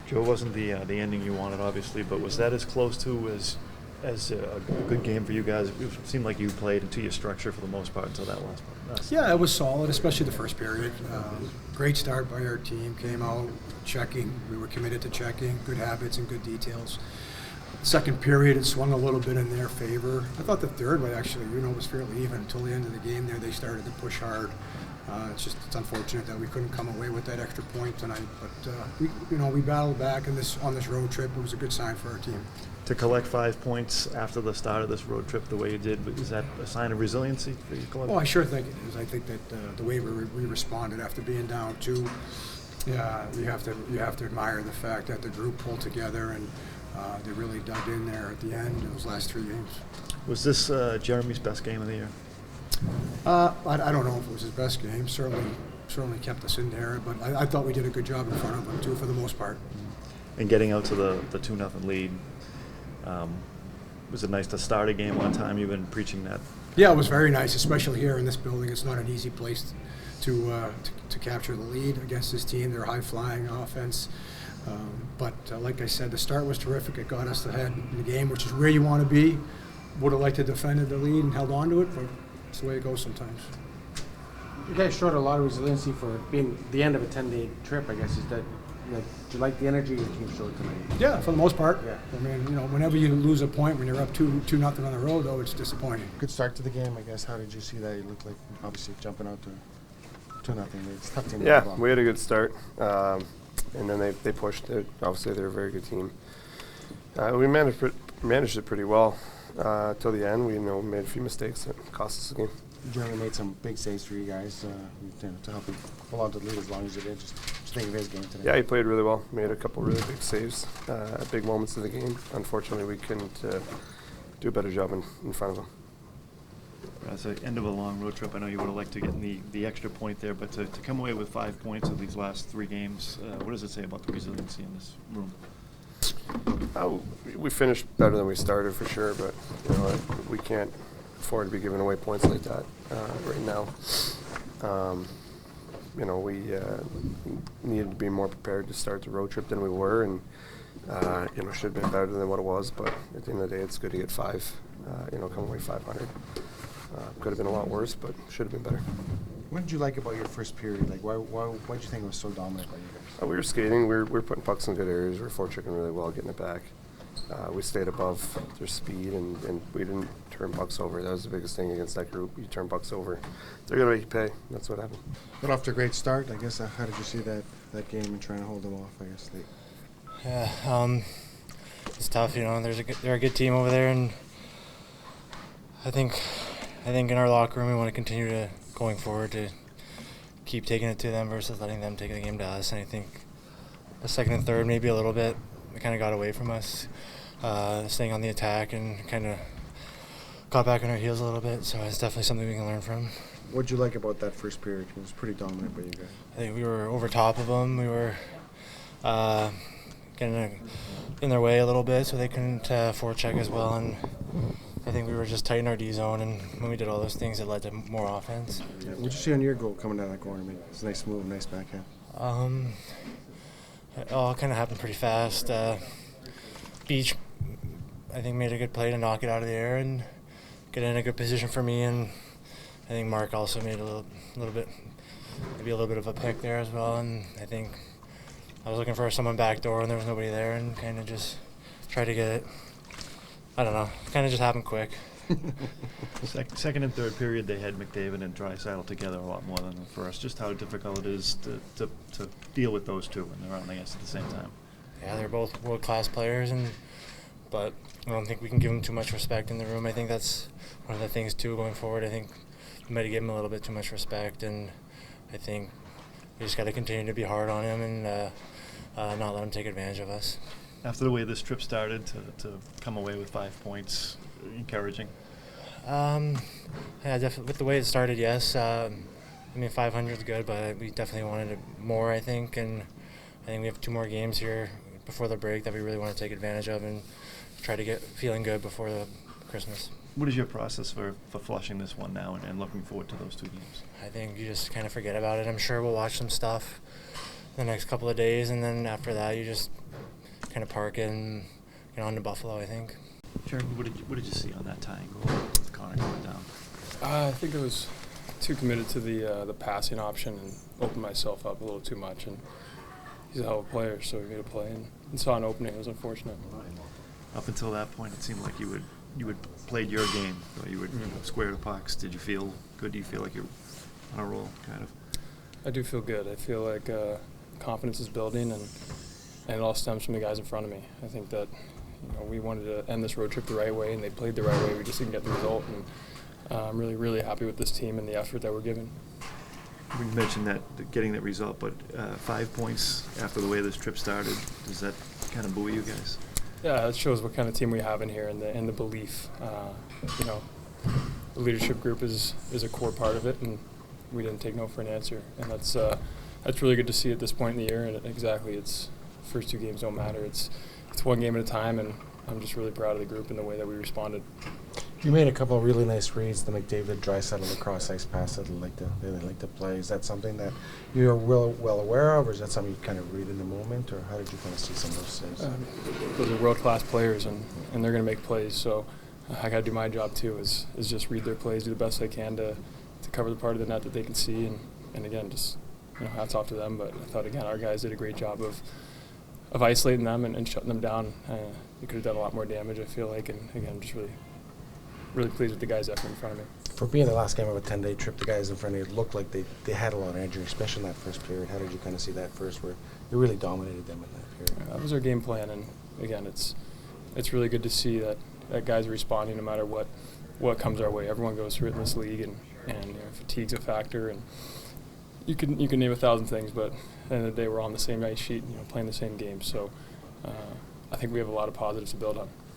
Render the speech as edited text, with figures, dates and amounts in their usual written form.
Joe, wasn't the ending you wanted, obviously, but was that as close to as a good game for you guys? It seemed like you played into your structure for the most part until that last part. Yeah, it was solid, especially the first period. Great start by our team. Came out checking. We were committed to checking. Good habits and good details. Second period, it swung a little bit in their favor. I thought the third one actually, was fairly even until the end of the game. There, they started to push hard. It's unfortunate that we couldn't come away with that extra point tonight. But we battled back on this road trip. It was a good sign for our team. To collect 5 points after the start of this road trip the way you did, is that a sign of resiliency for you? Oh, I sure think it is. I think that the way we responded after being down 2, yeah, you have to admire the fact that the group pulled together and they really dug in there at the end in those last 3 games. Was this Jeremy's best game of the year? I don't know if it was his best game. Certainly kept us in there, but I thought we did a good job in front of him too, for the most part. And getting out to the 2-0 lead, was it nice to start a game on time? You've been preaching that. Yeah, it was very nice, especially here in this building. It's not an easy place to capture the lead against this team. They're high-flying offense. But like I said, the start was terrific. It got us ahead in the game, which is where you want to be. Would have liked to defend the lead and held on to it, but it's the way it goes sometimes. You guys showed a lot of resiliency for being the end of a 10-day trip, I guess. Is that, do you like the energy your team showed tonight? Yeah, for the most part. Yeah. I mean, whenever you lose a point when you're up 2-0 on the road, though, it's disappointing. Good start to the game, I guess. How did you see that? You looked like, obviously, jumping out to 2-0. It's a tough team. Yeah, we had a good start. And then they pushed it. Obviously, they're a very good team. We managed it pretty well till the end. We made a few mistakes that cost us the game. Jeremy made some big saves for you guys to help him hold on to the lead as long as you did. Just think of his game today. Yeah, he played really well. Made a couple really big saves at big moments of the game. Unfortunately, we couldn't do a better job in front of him. It's the end of a long road trip. I know you would have liked to get the extra point there, but to come away with 5 points in these last 3 games, what does it say about the resiliency in this room? We finished better than we started for sure, but we can't afford to be giving away points like that right now. We needed to be more prepared to start the road trip than we were, and should have been better than what it was. But at the end of the day, it's good to get 5. Come away 500. Could have been a lot worse, but should have been better. What did you like about your first period? Like, why did you think it was so dominant by you guys? We were skating. We were putting pucks in good areas. We were forechecking really well, getting it back. We stayed above their speed, and we didn't turn pucks over. That was the biggest thing against that group. You turn pucks over, they're going to make you pay. That's what happened. Got off to a great start. I guess, how did you see that game and trying to hold them off, I guess? Yeah, it's tough, they're a good team over there, and I think in our locker room we want to continue going forward to keep taking it to them versus letting them take the game to us. And I think the second and third maybe a little bit we kind of got away from us, staying on the attack and kind of got back on our heels a little bit. So it's definitely something we can learn from. What did you like about that first period? It was pretty dominant by you guys. I think we were over top of them. We were getting in their way a little bit, so they couldn't forecheck as well. And I think we were just tight in our D zone, and when we did all those things, it led to more offense. Yeah. What did you see on your goal coming down that corner? It's a nice move, nice backhand. It all kind of happened pretty fast. Beach, I think, made a good play to knock it out of the air and get in a good position for me, and I think Mark also made a little bit of a pick there as well. And I think I was looking for someone backdoor, and there was nobody there, and kind of just tried to get it. I don't know. It kind of just happened quick. Second and third period, they had McDavid and Draisaitl together a lot more than the first. Just how difficult it is to deal with those two when they're on the ice at the same time. Yeah, they're both world-class players, but I don't think we can give them too much respect in the room. I think that's one of the things, too, going forward. I think we might have given him a little bit too much respect, and I think we just got to continue to be hard on him and not let him take advantage of us. After the way this trip started, to come away with 5 points, encouraging? Yeah, definitely. With the way it started, yes. 500 is good, but we definitely wanted it more, I think. And I think we have 2 more games here before the break that we really want to take advantage of and try to get feeling good before the Christmas. What is your process for flushing this one now and looking forward to those 2 games? I think you just kind of forget about it. I'm sure we'll watch some stuff the next couple of days, and then after that you just kind of park it and get on to Buffalo, I think. Jeremy, what did you see on that tying goal with Connor going down? I think I was too committed to the passing option and opened myself up a little too much. And he's a hell of a player, so he made a play and saw an opening. It was unfortunate. Up until that point, it seemed like you had played your game. You would square the pucks. Did you feel good? Do you feel like you're on a roll, kind of? I do feel good. I feel like confidence is building, and it all stems from the guys in front of me. I think that we wanted to end this road trip the right way, and they played the right way. We just didn't get the result, and I'm really, really happy with this team and the effort that we're giving. We mentioned that getting that result, but 5 points after the way this trip started, does that kind of buoy you guys? Yeah, it shows what kind of team we have in here, and the belief. The leadership group is a core part of it, and we didn't take no for an answer, and that's really good to see at this point in the year. And exactly, it's first 2 games don't matter. It's one game at a time, and I'm just really proud of the group and the way that we responded. You made a couple of really nice reads, the McDavid Draisaitl across ice pass that they like to play. Is that something that you're well aware of, or is that something you kind of read in the moment, or how did you kind of see some of those things? Those are world-class players, and they're going to make plays. So I got to do my job too, is just read their plays, do the best I can to cover the part of the net that they can see, and again, just hats off to them. But I thought again our guys did a great job of isolating them and shutting them down. They could have done a lot more damage, I feel like, and again, just really pleased with the guys' effort in front of me. For being the last game of a 10-day trip, the guys in front of you looked like they had a lot of energy, especially in that first period. How did you kind of see that first, where you really dominated them in that period? That was our game plan, and again, it's really good to see that guys are responding no matter what comes our way. Everyone goes through it in this league, and fatigue's a factor, and you can name 1,000 things, but at the end of the day, we're on the same ice sheet, playing the same game. So I think we have a lot of positives to build on.